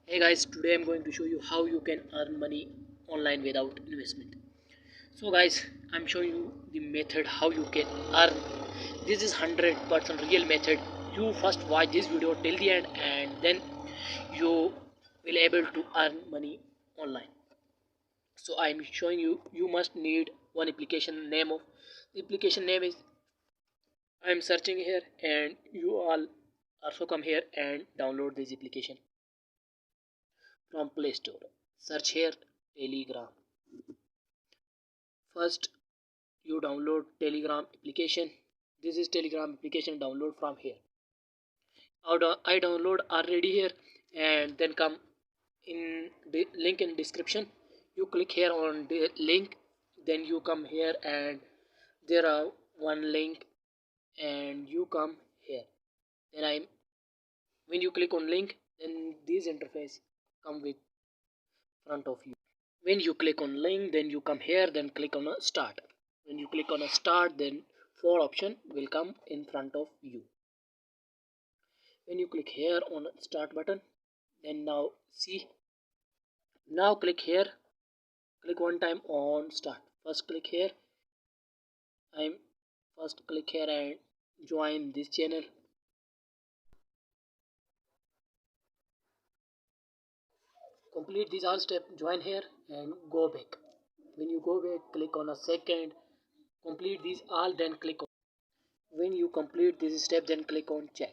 Hey guys, today I'm going to show you how you can earn money online without investment. So guys, I'm showing you the method how you can earn. This is 100% real method. You first watch this video till the end and then you will able to earn money online. So I'm showing you, you must need one application. Name of the application name is, I'm searching here and you all also come here and download this application from Play Store. Search here Telegram. First you download Telegram application. This is Telegram application, download from here. I download already here, and then come in the link in description. You click here on the link, then you come here and there are one link and you come here. Then I'm when you click on link, then this interface come with front of you. When you click on link, then you come here, then click on a start. When you click on a start, then four option will come in front of you. When you click here on start button, then now see, now click here, click one time on start. First click here, I'm first click here and join this channel. Complete these all steps, join here and go back. When you go back, click on a second, complete these all, then click on. When you complete this step, then click on check.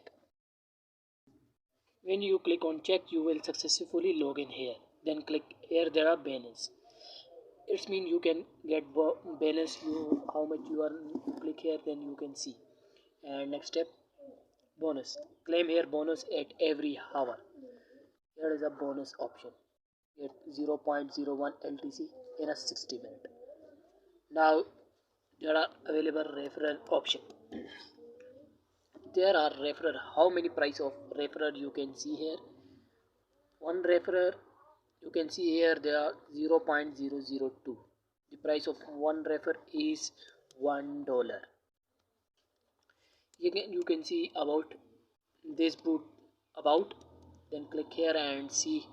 When you click on check, you will successfully log in here. Then click here, there are balance. It means you can get balance, you how much you earn. Click here, then you can see. And next step, bonus. Claim here bonus at every hour. Here is a bonus option. Get 0.01 LTC in a 60 minute. Now there are available referral option. There are referral. How many price of referral you can see here? One referral you can see here, there are 0.002. The price of one refer is $1. You can see about this boot about, then click here and see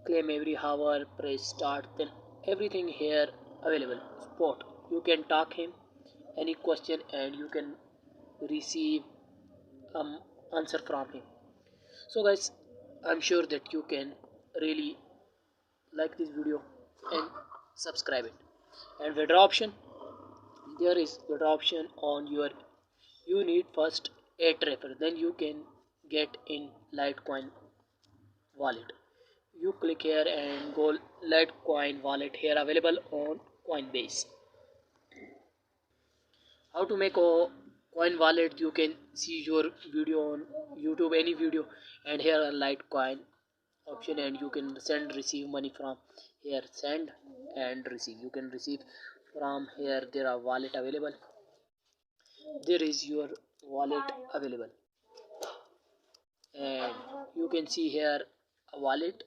claim every hour, press start, then everything here available. Spot, you can talk him any question and you can receive answer from him. So guys, I'm sure that you can really like this video and subscribe it. And withdraw option, there is withdraw option on your, you need first 8 refer, then you can get in Litecoin wallet. You click here and go Litecoin wallet here available on Coinbase. How to make a coin wallet? You can see your video on YouTube, any video, and here are Litecoin option and you can send receive money from here. Send and receive, you can receive from here. There are wallet available, there is your wallet available, and you can see here a wallet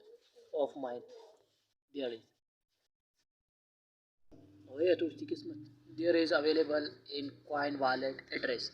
of mine. There is there is available in coin wallet address.